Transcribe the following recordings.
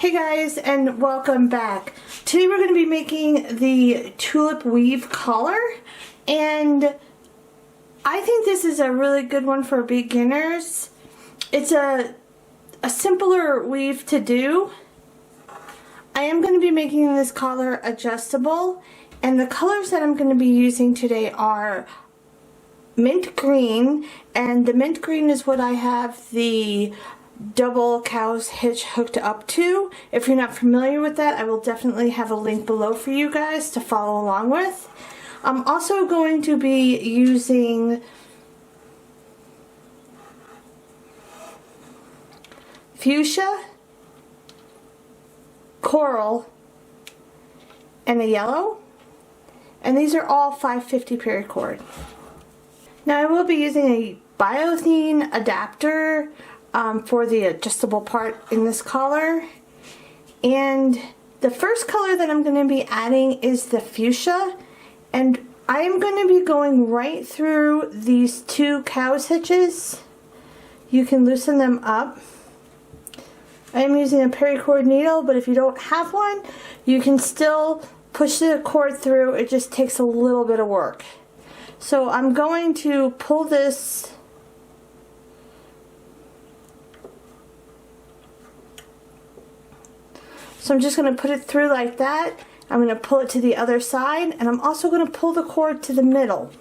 Hey guys, and welcome back. Today we're going to be making the Tulip Weave collar, and I think this is a really good one for beginners. It's a simpler weave to do. I am going to be making this collar adjustable, and the colors that I'm going to be using today are mint green, and the mint green is what I have the double cow's hitch hooked up to. If you're not familiar with that, I will definitely have a link below for you guys to follow along with. I'm also going to be using Fuchsia, coral, and a yellow, and these are all 550 paracord. Now I will be using a Thane adapter for the adjustable part in this collar, and the first color that I'm going to be adding is the fuchsia, and I am going to be going right through these two cow's hitches. You can loosen them up. I am using a paracord needle, but if you don't have one, you can still push the cord through. It just takes a little bit of work. So I'm going to pull this So I'm just going to put it through like that. I'm going to pull it to the other side, and I'm also going to pull the cord to the middle.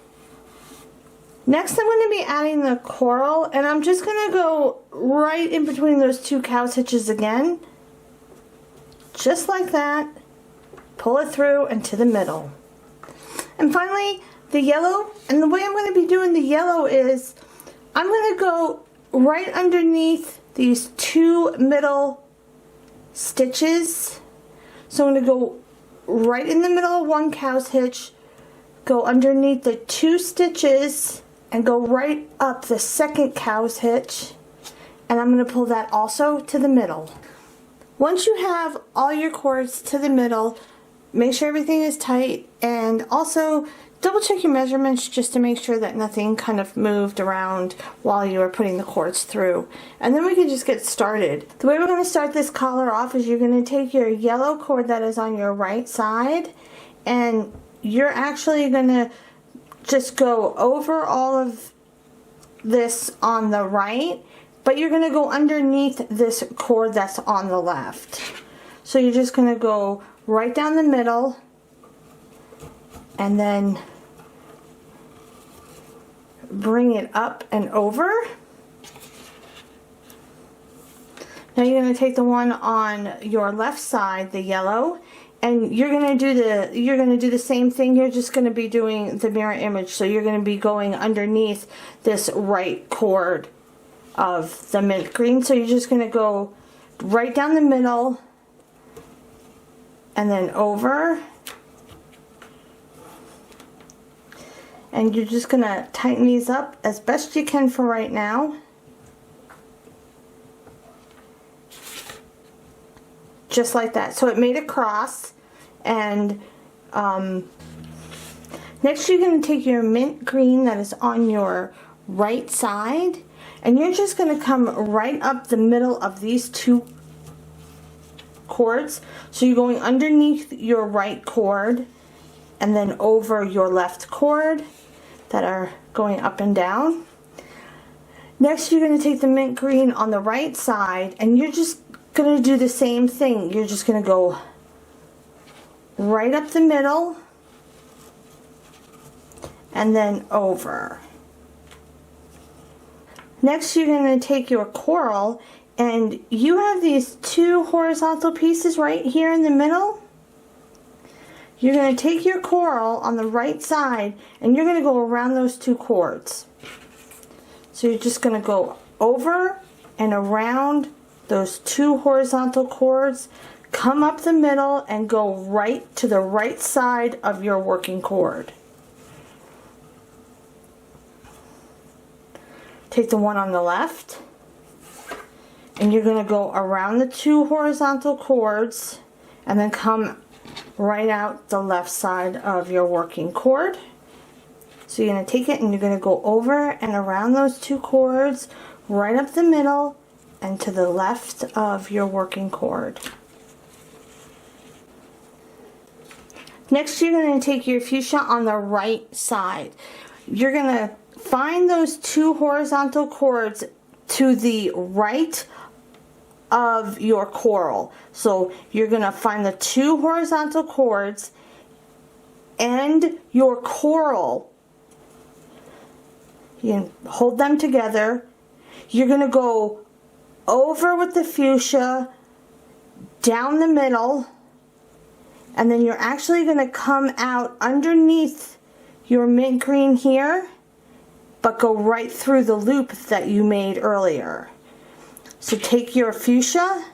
Next I'm going to be adding the coral, and I'm just going to go right in between those two cow's hitches again. Just like that. Pull it through and to the middle. And finally, the yellow. And the way I'm going to be doing the yellow is I'm going to go right underneath these two middle stitches. So I'm going to go right in the middle of one cow's hitch, go underneath the two stitches, and go right up the second cow's hitch, and I'm going to pull that also to the middle. Once you have all your cords to the middle, make sure everything is tight, and also double check your measurements just to make sure that nothing kind of moved around while you were putting the cords through. And then we can just get started. The way we're going to start this collar off is you're going to take your yellow cord that is on your right side, and you're actually going to just go over all of this on the right, but you're going to go underneath this cord that's on the left. So you're just going to go right down the middle, and then bring it up and over. Now you're going to take the one on your left side, the yellow, and you're going to do the same thing. You're just going to be doing the mirror image. So you're going to be going underneath this right cord of the mint green. So you're just going to go right down the middle and then over. And you're just going to tighten these up as best you can for right now. Just like that. So it made a cross. And next you're going to take your mint green that is on your right side, and you're just going to come right up the middle of these two cords. So you're going underneath your right cord and then over your left cord that are going up and down. Next you're going to take the mint green on the right side, and you're just going to do the same thing. You're just going to go right up the middle and then over. Next you're going to take your coral, and you have these two horizontal pieces right here in the middle. You're going to take your coral on the right side, and you're going to go around those two cords. So you're just going to go over and around those two horizontal cords, come up the middle, and go right to the right side of your working cord. Take the one on the left, and you're going to go around the two horizontal cords and then come right out the left side of your working cord. So you're going to take it and you're going to go over and around those two cords, right up the middle and to the left of your working cord. Next, you're going to take your fuchsia on the right side. You're going to find those 2 horizontal cords to the right of your coral. So you're going to find the 2 horizontal cords and your coral. You can hold them together. You're going to go over with the fuchsia, down the middle, and then you're actually going to come out underneath your mint green here, but go right through the loop that you made earlier. So take your fuchsia,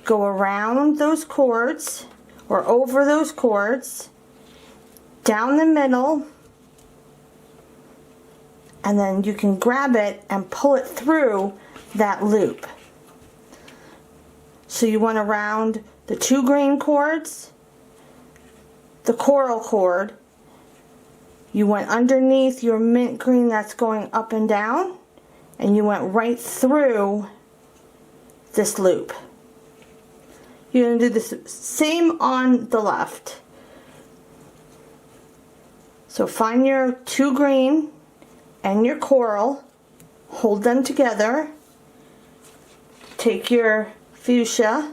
go around those cords, or over those cords, down the middle, and then you can grab it and pull it through that loop. So you went around the 2 green cords, the coral cord, you went underneath your mint green that's going up and down, and you went right through this loop. You're going to do the same on the left. So find your 2 green and your coral, hold them together, take your fuchsia,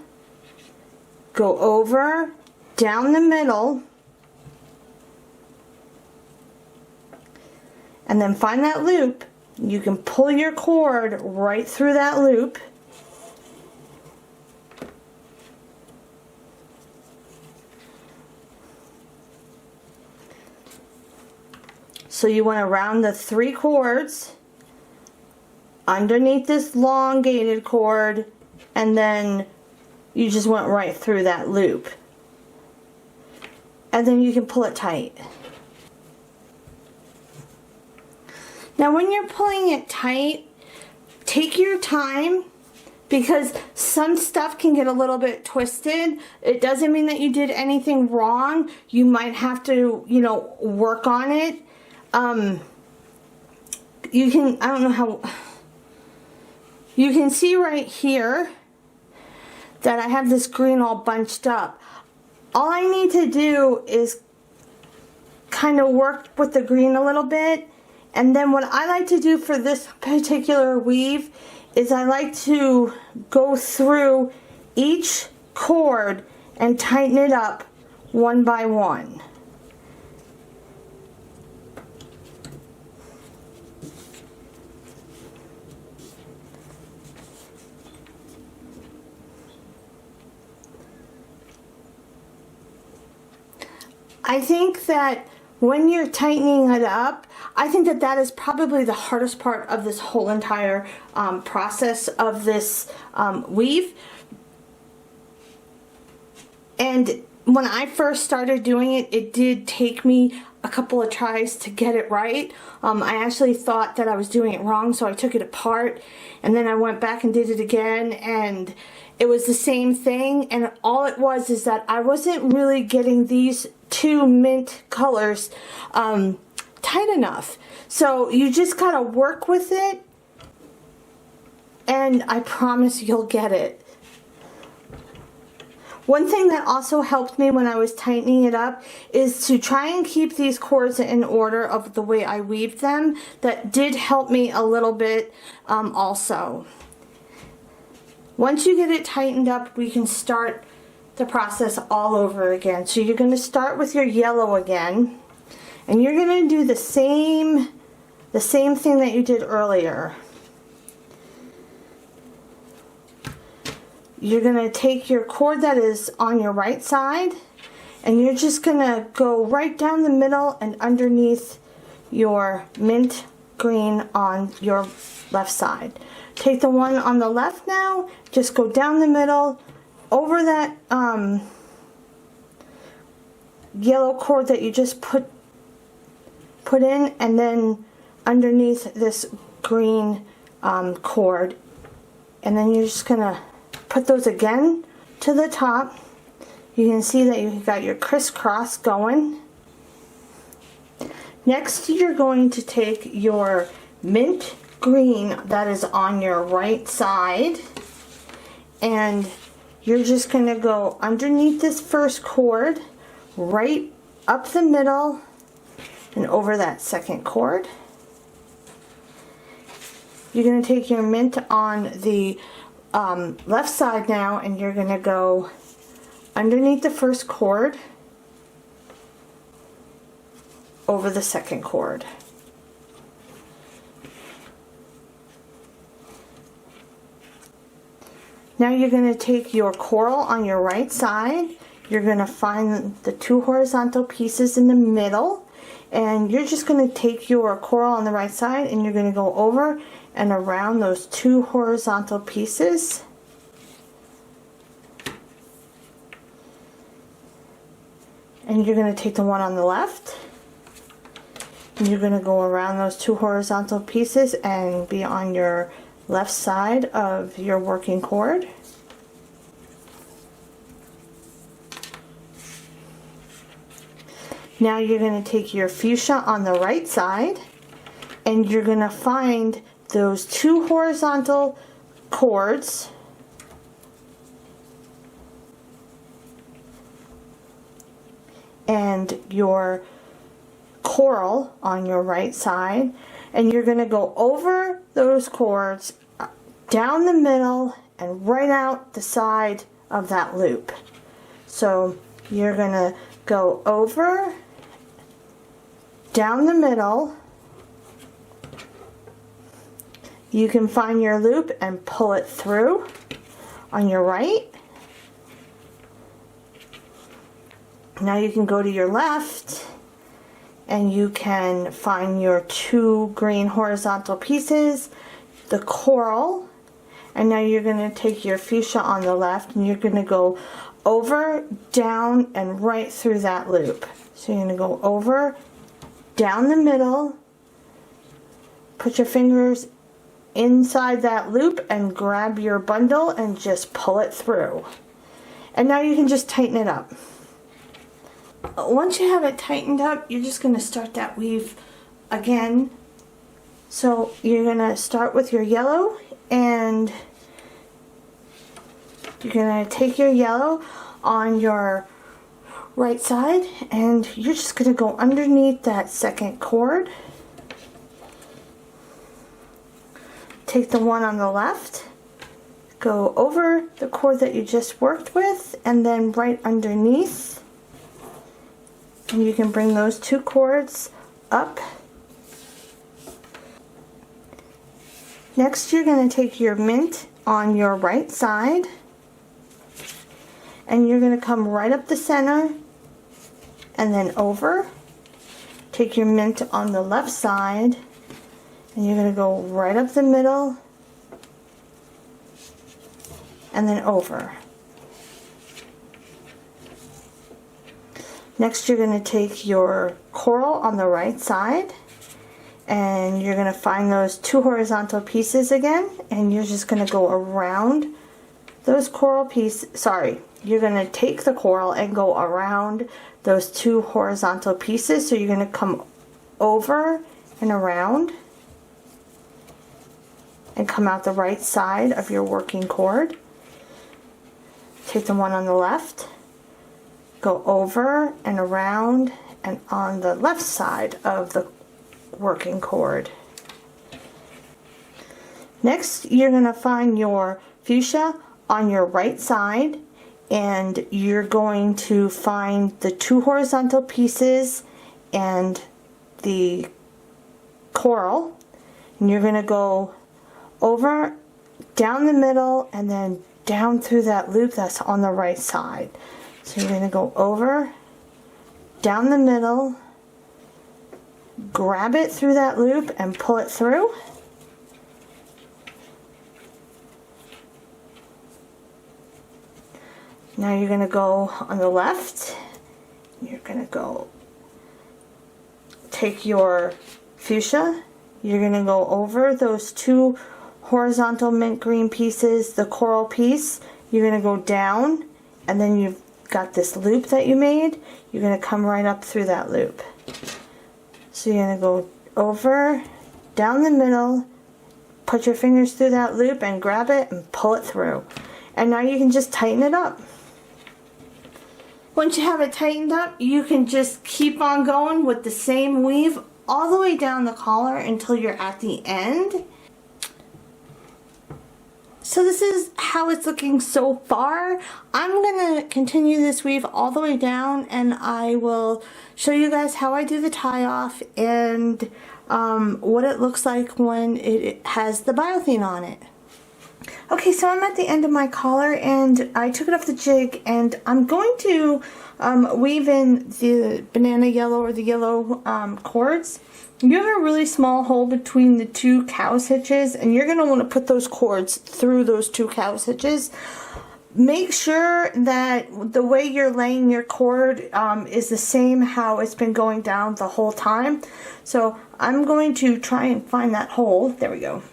go over, down the middle, and then find that loop. You can pull your cord right through that loop. So you want to round the 3 cords underneath this elongated cord, and then you just went right through that loop. And then you can pull it tight. Now when you're pulling it tight, take your time, because some stuff can get a little bit twisted. It doesn't mean that you did anything wrong. You might have to, you know, work on it. You can, I don't know how, you can see right here that I have this green all bunched up. All I need to do is kind of work with the green a little bit, and then what I like to do for this particular weave is I like to go through each cord and tighten it up one by one. I think that when you're tightening it up, I think that that is probably the hardest part of this whole entire process of this weave. And when I first started doing it, it did take me a couple of tries to get it right. I actually thought that I was doing it wrong, so I took it apart, and then I went back and did it again, and it was the same thing. And all it was is that I wasn't really getting these 2 mint colors tight enough. So you just gotta work with it, and I promise you'll get it. One thing that also helped me when I was tightening it up is to try and keep these cords in order of the way I weaved them. That did help me a little bit also. Once you get it tightened up, we can start the process all over again. So you're going to start with your yellow again, and you're going to do the same thing that you did earlier. You're going to take your cord that is on your right side, and you're just going to go right down the middle and underneath your mint green on your left side. Take the one on the left now, just go down the middle, over that yellow cord that you just put in, and then underneath this green cord, and then you're just going to put those again to the top. You can see that you've got your crisscross going. Next, you're going to take your mint green that is on your right side, and you're just going to go underneath this first cord, right up the middle, and over that second cord. You're going to take your mint on the left side now, and you're going to go underneath the first cord, over the second cord. Now you're going to take your coral on your right side. You're going to find the 2 horizontal pieces in the middle, and you're just going to take your coral on the right side and you're going to go over and around those 2 horizontal pieces. And you're going to take the one on the left, and you're going to go around those 2 horizontal pieces and be on your left side of your working cord. Now you're going to take your fuchsia on the right side, and you're going to find those 2 horizontal cords and your coral on your right side, and you're going to go over those cords, down the middle, and right out the side of that loop. So you're going to go over, down the middle. You can find your loop and pull it through on your right. Now you can go to your left, and you can find your 2 green horizontal pieces, the coral, and now you're going to take your fuchsia on the left, and you're going to go over, down, and right through that loop. So you're going to go over, down the middle, put your fingers inside that loop and grab your bundle and just pull it through. And now you can just tighten it up. Once you have it tightened up, you're just going to start that weave again. So you're going to start with your yellow, and you're going to take your yellow on your right side, and you're just going to go underneath that second cord. Take the one on the left, go over the cord that you just worked with, and then right underneath. And you can bring those 2 cords up. Next, you're going to take your mint on your right side, and you're going to come right up the center and then over. Take your mint on the left side, and you're going to go right up the middle and then over. Next, you're going to take your coral on the right side, and you're going to find those 2 horizontal pieces again, and you're just going to go around those coral pieces. Sorry, you're going to take the coral and go around those 2 horizontal pieces. So you're going to come over and around and come out the right side of your working cord. Take the one on the left, go over and around and on the left side of the working cord. Next, you're going to find your fuchsia on your right side, and you're going to find the 2 horizontal pieces and the coral, and you're going to go over, down the middle, and then down through that loop that's on the right side. So you're going to go over, down the middle, grab it through that loop and pull it through. Now you're going to go on the left. You're going to go take your fuchsia. You're going to go over those 2 horizontal mint green pieces, the coral piece. You're going to go down, and then you've got this loop that you made. You're going to come right up through that loop. So you're going to go over, down the middle, put your fingers through that loop and grab it and pull it through. And now you can just tighten it up. Once you have it tightened up, you can just keep on going with the same weave all the way down the collar until you're at the end. So this is how it's looking so far. I'm going to continue this weave all the way down, and I will show you guys how I do the tie off and what it looks like when it has the biothane on it. Okay, so I'm at the end of my collar and I took it off the jig, and I'm going to weave in the banana yellow or the yellow cords. You have a really small hole between the two cow's hitches, and you're going to want to put those cords through those two cow's hitches. Make sure that the way you're laying your cord is the same how it's been going down the whole time. So I'm going to try and find that hole. There we go.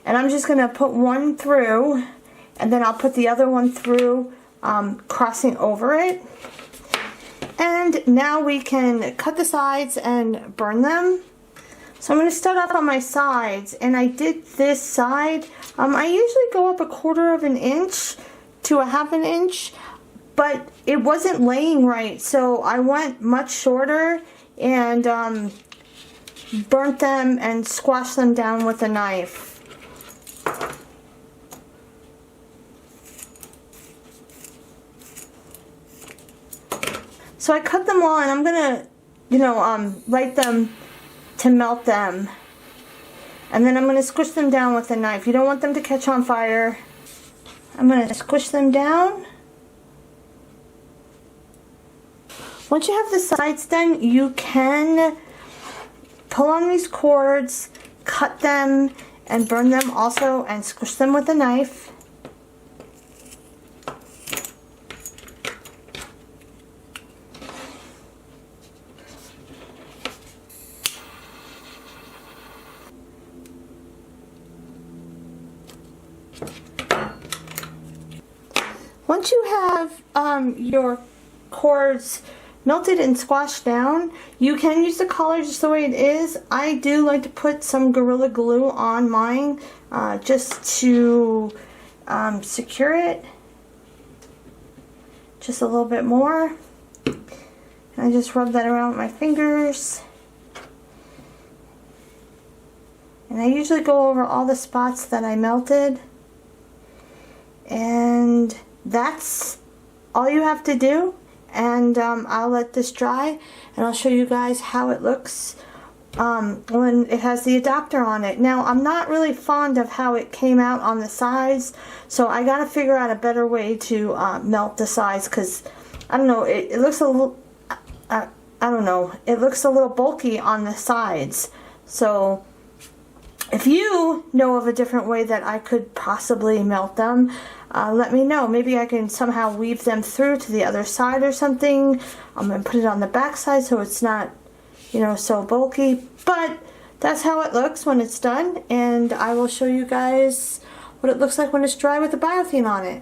And I'm just going to put one through, and then I'll put the other one through, crossing over it. And now we can cut the sides and burn them. So I'm going to start off on my sides, and I did this side. I usually go up 1/4 of an inch to 1/2 an inch, but it wasn't laying right, so I went much shorter and burnt them and squashed them down with a knife. So I cut them all, and I'm gonna, light them to melt them, and then I'm gonna squish them down with a knife. You don't want them to catch on fire. I'm gonna squish them down. Once you have the sides done, you can pull on these cords, cut them, and burn them also, and squish them with a knife. Once you have your cords melted and squashed down, you can use the collar just the way it is. I do like to put some Gorilla Glue on mine just to secure it just a little bit more. And I just rub that around with my fingers. And I usually go over all the spots that I melted. And that's all you have to do. And I'll let this dry, and I'll show you guys how it looks when it has the adapter on it. Now, I'm not really fond of how it came out on the sides, so I gotta figure out a better way to melt the sides, because I don't know, it looks a little I don't know, it looks a little bulky on the sides. So if you know of a different way that I could possibly melt them, let me know. Maybe I can somehow weave them through to the other side or something. I'm going to put it on the back side so it's not, so bulky. But that's how it looks when it's done. And I will show you guys what it looks like when it's dry with the biothane on it.